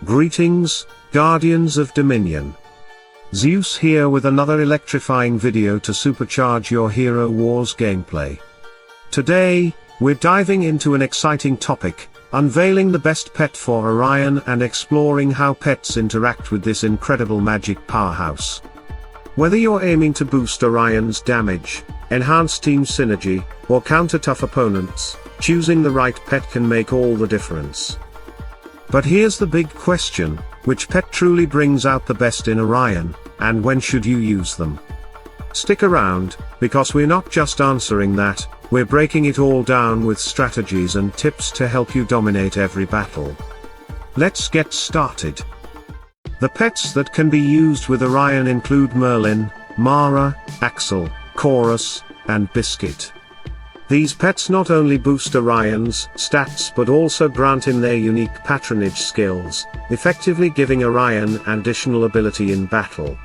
Greetings, Guardians of Dominion. Zeus here with another electrifying video to supercharge your Hero Wars gameplay. Today, we're diving into an exciting topic, unveiling the best pet for Orion and exploring how pets interact with this incredible magic powerhouse. Whether you're aiming to boost Orion's damage, enhance team synergy, or counter tough opponents, choosing the right pet can make all the difference. But here's the big question: which pet truly brings out the best in Orion, and when should you use them? Stick around, because we're not just answering that, we're breaking it all down with strategies and tips to help you dominate every battle. Let's get started. The pets that can be used with Orion include Merlin, Mara, Axel, Khorus, and Biscuit. These pets not only boost Orion's stats but also grant him their unique patronage skills, effectively giving Orion an additional ability in battle.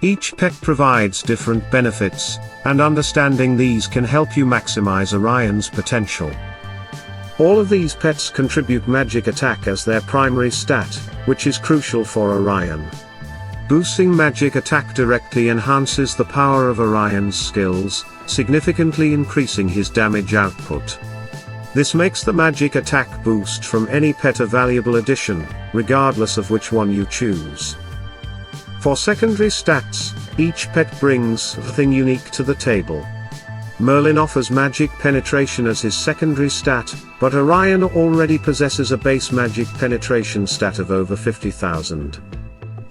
Each pet provides different benefits, and understanding these can help you maximize Orion's potential. All of these pets contribute magic attack as their primary stat, which is crucial for Orion. Boosting magic attack directly enhances the power of Orion's skills, significantly increasing his damage output. This makes the magic attack boost from any pet a valuable addition, regardless of which one you choose. For secondary stats, each pet brings something unique to the table. Merlin offers magic penetration as his secondary stat, but Orion already possesses a base magic penetration stat of over 50,000.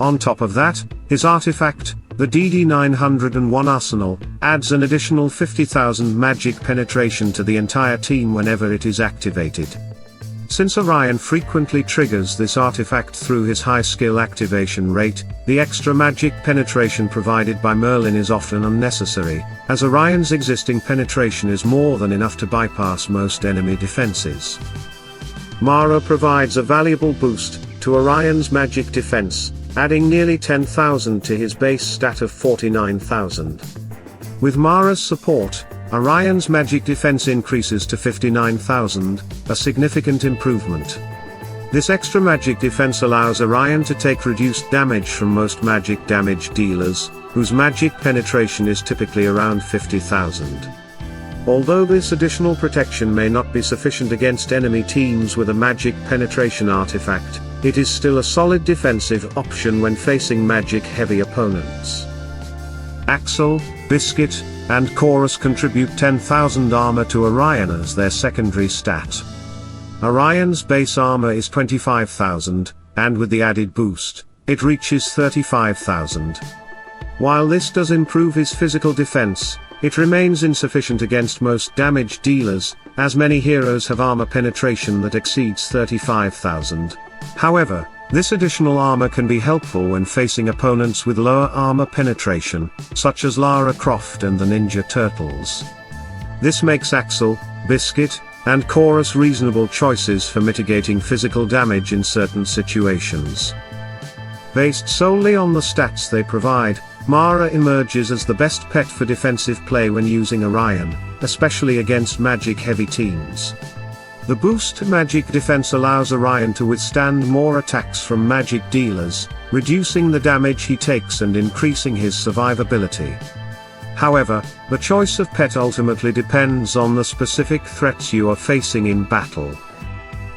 On top of that, his artifact, the DD901 Arsenal, adds an additional 50,000 magic penetration to the entire team whenever it is activated. Since Orion frequently triggers this artifact through his high skill activation rate, the extra magic penetration provided by Merlin is often unnecessary, as Orion's existing penetration is more than enough to bypass most enemy defenses. Mara provides a valuable boost to Orion's magic defense, adding nearly 10,000 to his base stat of 49,000. With Mara's support, Orion's magic defense increases to 59,000, a significant improvement. This extra magic defense allows Orion to take reduced damage from most magic damage dealers, whose magic penetration is typically around 50,000. Although this additional protection may not be sufficient against enemy teams with a magic penetration artifact, it is still a solid defensive option when facing magic-heavy opponents. Axel, Biscuit, and Khorus contribute 10,000 armor to Orion as their secondary stat. Orion's base armor is 25,000, and with the added boost, it reaches 35,000. While this does improve his physical defense, it remains insufficient against most damage dealers, as many heroes have armor penetration that exceeds 35,000. However, this additional armor can be helpful when facing opponents with lower armor penetration, such as Lara Croft and the Ninja Turtles. This makes Axel, Biscuit, and Khorus reasonable choices for mitigating physical damage in certain situations. Based solely on the stats they provide, Mara emerges as the best pet for defensive play when using Orion, especially against magic-heavy teams. The boost to magic defense allows Orion to withstand more attacks from magic dealers, reducing the damage he takes and increasing his survivability. However, the choice of pet ultimately depends on the specific threats you are facing in battle.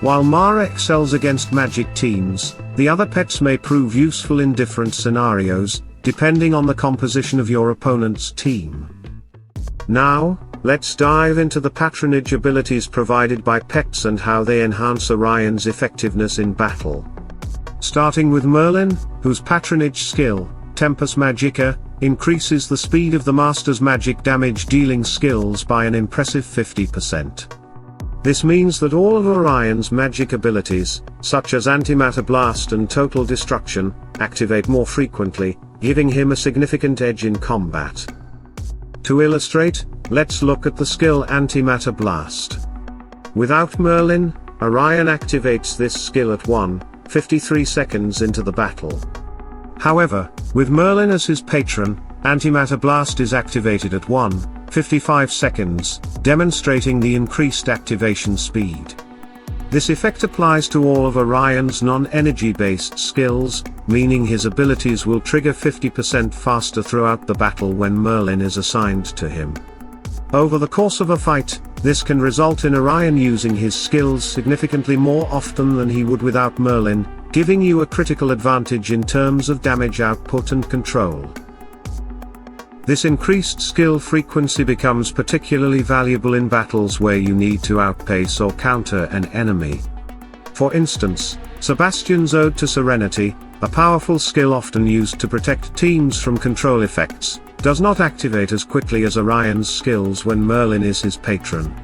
While Mara excels against magic teams, the other pets may prove useful in different scenarios, depending on the composition of your opponent's team. Now, let's dive into the patronage abilities provided by pets and how they enhance Orion's effectiveness in battle. Starting with Merlin, whose patronage skill, Tempus Magica, increases the speed of the master's magic damage dealing skills by an impressive 50%. This means that all of Orion's magic abilities, such as Antimatter Blast and Total Destruction, activate more frequently, giving him a significant edge in combat. To illustrate, let's look at the skill Antimatter Blast. Without Merlin, Orion activates this skill at 53 seconds into the battle. However, with Merlin as his patron, Antimatter Blast is activated at 55 seconds, demonstrating the increased activation speed. This effect applies to all of Orion's non-energy based skills, meaning his abilities will trigger 50% faster throughout the battle when Merlin is assigned to him. Over the course of a fight, this can result in Orion using his skills significantly more often than he would without Merlin, giving you a critical advantage in terms of damage output and control. This increased skill frequency becomes particularly valuable in battles where you need to outpace or counter an enemy. For instance, Sebastian's Ode to Serenity, a powerful skill often used to protect teams from control effects, does not activate as quickly as Orion's skills when Merlin is his patron.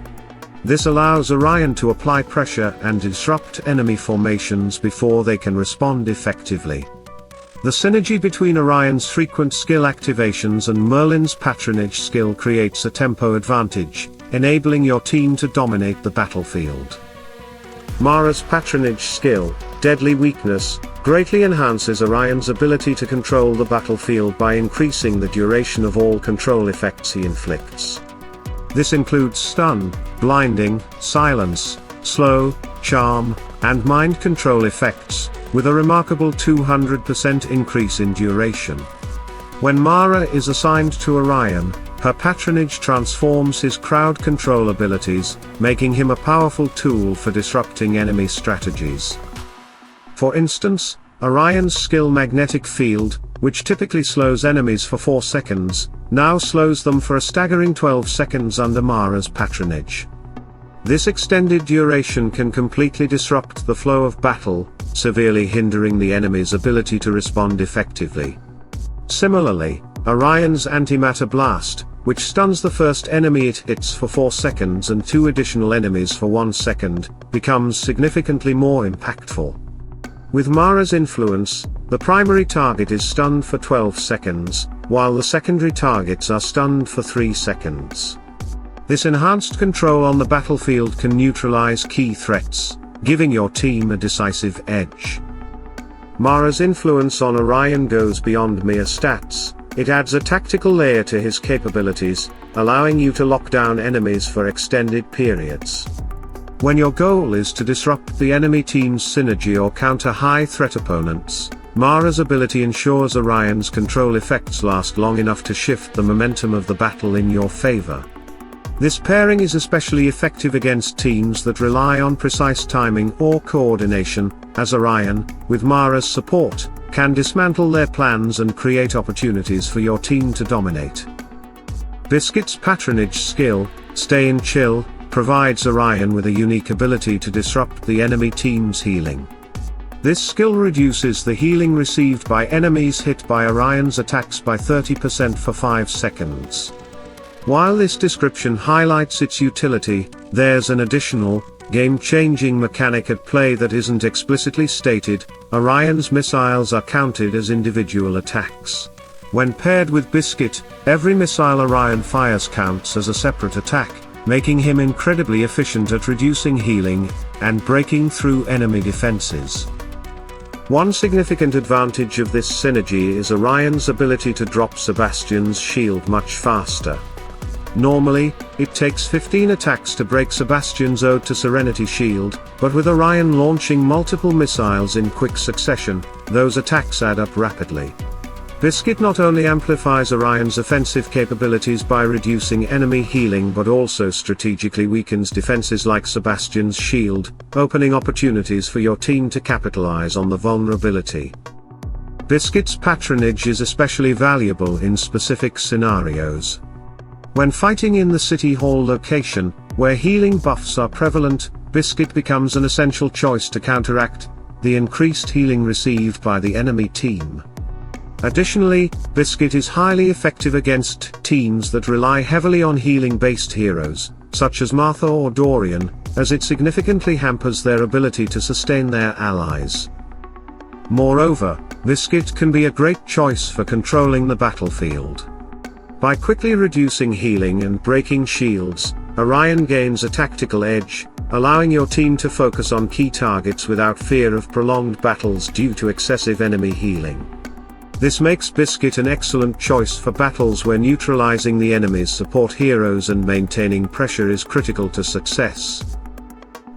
This allows Orion to apply pressure and disrupt enemy formations before they can respond effectively. The synergy between Orion's frequent skill activations and Merlin's patronage skill creates a tempo advantage, enabling your team to dominate the battlefield. Mara's patronage skill, Deadly Weakness, greatly enhances Orion's ability to control the battlefield by increasing the duration of all control effects he inflicts. This includes stun, blinding, silence, slow, charm, and mind control effects, with a remarkable 200% increase in duration. When Mara is assigned to Orion, her patronage transforms his crowd control abilities, making him a powerful tool for disrupting enemy strategies. For instance, Orion's skill Magnetic Field, which typically slows enemies for 4 seconds, now slows them for a staggering 12 seconds under Mara's patronage. This extended duration can completely disrupt the flow of battle, severely hindering the enemy's ability to respond effectively. Similarly, Orion's Antimatter Blast, which stuns the first enemy it hits for 4 seconds and 2 additional enemies for 1 second, becomes significantly more impactful. With Mara's influence, the primary target is stunned for 12 seconds, while the secondary targets are stunned for 3 seconds. This enhanced control on the battlefield can neutralize key threats, giving your team a decisive edge. Mara's influence on Orion goes beyond mere stats, it adds a tactical layer to his capabilities, allowing you to lock down enemies for extended periods. When your goal is to disrupt the enemy team's synergy or counter high-threat opponents, Mara's ability ensures Orion's control effects last long enough to shift the momentum of the battle in your favor. This pairing is especially effective against teams that rely on precise timing or coordination, as Orion, with Mara's support, can dismantle their plans and create opportunities for your team to dominate. Biscuit's patronage skill, Stay and Chill, provides Orion with a unique ability to disrupt the enemy team's healing. This skill reduces the healing received by enemies hit by Orion's attacks by 30% for 5 seconds. While this description highlights its utility, there's an additional, game-changing mechanic at play that isn't explicitly stated. Orion's missiles are counted as individual attacks. When paired with Biscuit, every missile Orion fires counts as a separate attack, making him incredibly efficient at reducing healing and breaking through enemy defenses. One significant advantage of this synergy is Orion's ability to drop Sebastian's shield much faster. Normally, it takes 15 attacks to break Sebastian's Ode to Serenity shield, but with Orion launching multiple missiles in quick succession, those attacks add up rapidly. Biscuit not only amplifies Orion's offensive capabilities by reducing enemy healing but also strategically weakens defenses like Sebastian's shield, opening opportunities for your team to capitalize on the vulnerability. Biscuit's patronage is especially valuable in specific scenarios. When fighting in the City Hall location, where healing buffs are prevalent, Biscuit becomes an essential choice to counteract the increased healing received by the enemy team. Additionally, Biscuit is highly effective against teams that rely heavily on healing-based heroes, such as Martha or Dorian, as it significantly hampers their ability to sustain their allies. Moreover, Biscuit can be a great choice for controlling the battlefield. By quickly reducing healing and breaking shields, Orion gains a tactical edge, allowing your team to focus on key targets without fear of prolonged battles due to excessive enemy healing. This makes Biscuit an excellent choice for battles where neutralizing the enemy's support heroes and maintaining pressure is critical to success.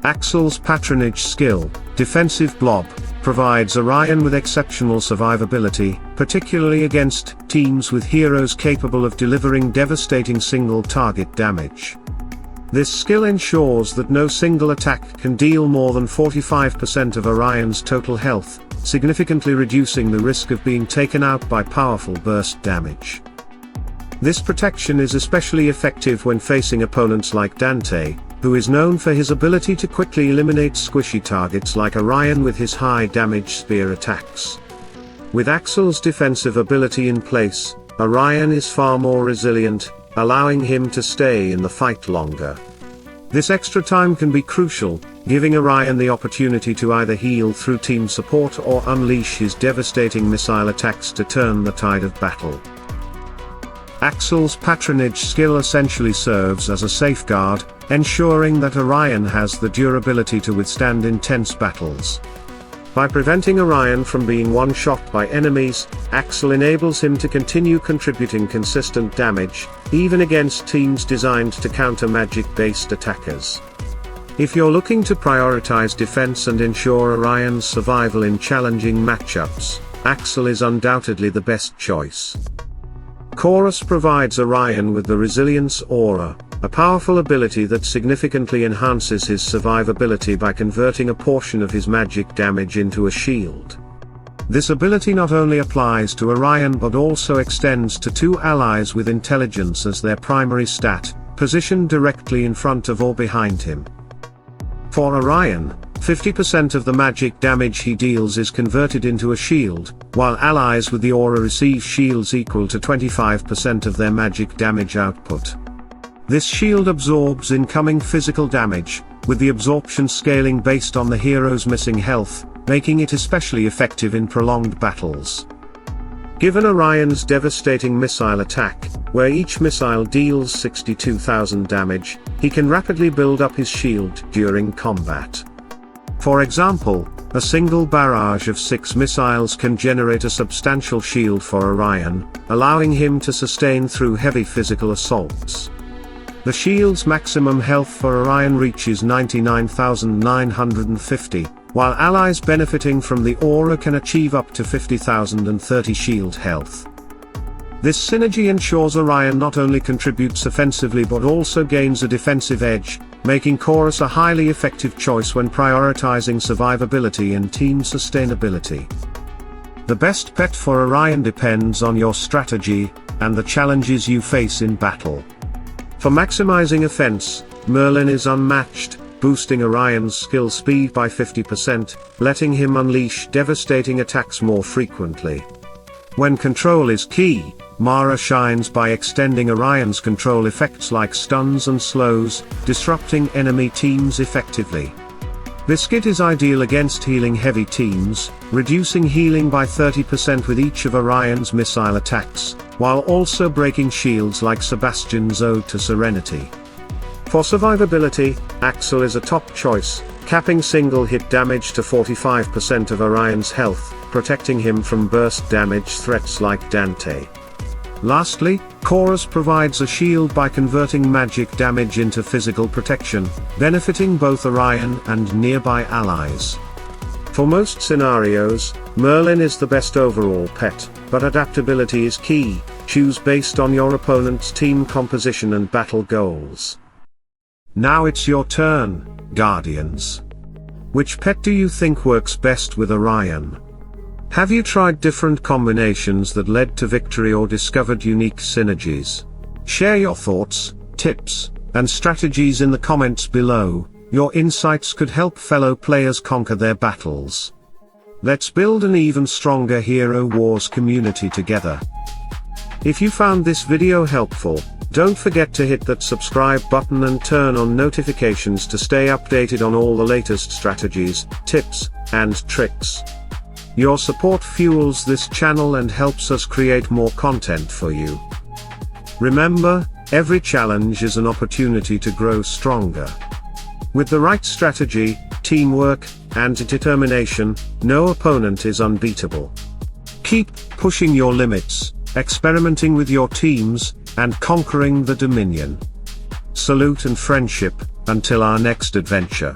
Axel's patronage skill, defensive blob, provides Orion with exceptional survivability, particularly against teams with heroes capable of delivering devastating single-target damage. This skill ensures that no single attack can deal more than 45% of Orion's total health, significantly reducing the risk of being taken out by powerful burst damage. This protection is especially effective when facing opponents like Dante, who is known for his ability to quickly eliminate squishy targets like Orion with his high-damage spear attacks. With Axel's defensive ability in place, Orion is far more resilient, allowing him to stay in the fight longer. This extra time can be crucial, giving Orion the opportunity to either heal through team support or unleash his devastating missile attacks to turn the tide of battle. Axel's patronage skill essentially serves as a safeguard, ensuring that Orion has the durability to withstand intense battles. By preventing Orion from being one-shot by enemies, Axel enables him to continue contributing consistent damage, even against teams designed to counter magic-based attackers. If you're looking to prioritize defense and ensure Orion's survival in challenging matchups, Axel is undoubtedly the best choice. Khorus provides Orion with the Resilience Aura, a powerful ability that significantly enhances his survivability by converting a portion of his magic damage into a shield. This ability not only applies to Orion but also extends to two allies with intelligence as their primary stat, positioned directly in front of or behind him. For Orion, 50% of the magic damage he deals is converted into a shield, while allies with the aura receive shields equal to 25% of their magic damage output. This shield absorbs incoming physical damage, with the absorption scaling based on the hero's missing health, making it especially effective in prolonged battles. Given Orion's devastating missile attack, where each missile deals 62,000 damage, he can rapidly build up his shield during combat. For example, a single barrage of 6 missiles can generate a substantial shield for Orion, allowing him to sustain through heavy physical assaults. The shield's maximum health for Orion reaches 99,950, while allies benefiting from the aura can achieve up to 50,030 shield health. This synergy ensures Orion not only contributes offensively but also gains a defensive edge, making Khorus a highly effective choice when prioritizing survivability and team sustainability. The best pet for Orion depends on your strategy and the challenges you face in battle. For maximizing offense, Merlin is unmatched, boosting Orion's skill speed by 50%, letting him unleash devastating attacks more frequently. When control is key, Mara shines by extending Orion's control effects like stuns and slows, disrupting enemy teams effectively. Biscuit is ideal against healing heavy teams, reducing healing by 30% with each of Orion's missile attacks, while also breaking shields like Sebastian's Ode to Serenity. For survivability, Axel is a top choice, capping single-hit damage to 45% of Orion's health, protecting him from burst damage threats like Dante. Lastly, Khorus provides a shield by converting magic damage into physical protection, benefiting both Orion and nearby allies. For most scenarios, Merlin is the best overall pet, but adaptability is key. Choose based on your opponent's team composition and battle goals. Now it's your turn, Guardians. Which pet do you think works best with Orion? Have you tried different combinations that led to victory or discovered unique synergies? Share your thoughts, tips, and strategies in the comments below. Your insights could help fellow players conquer their battles. Let's build an even stronger Hero Wars community together. If you found this video helpful, don't forget to hit that subscribe button and turn on notifications to stay updated on all the latest strategies, tips, and tricks. Your support fuels this channel and helps us create more content for you. Remember, every challenge is an opportunity to grow stronger. With the right strategy, teamwork, and determination, no opponent is unbeatable. Keep pushing your limits, experimenting with your teams, and conquering the Dominion. Salute and friendship, until our next adventure.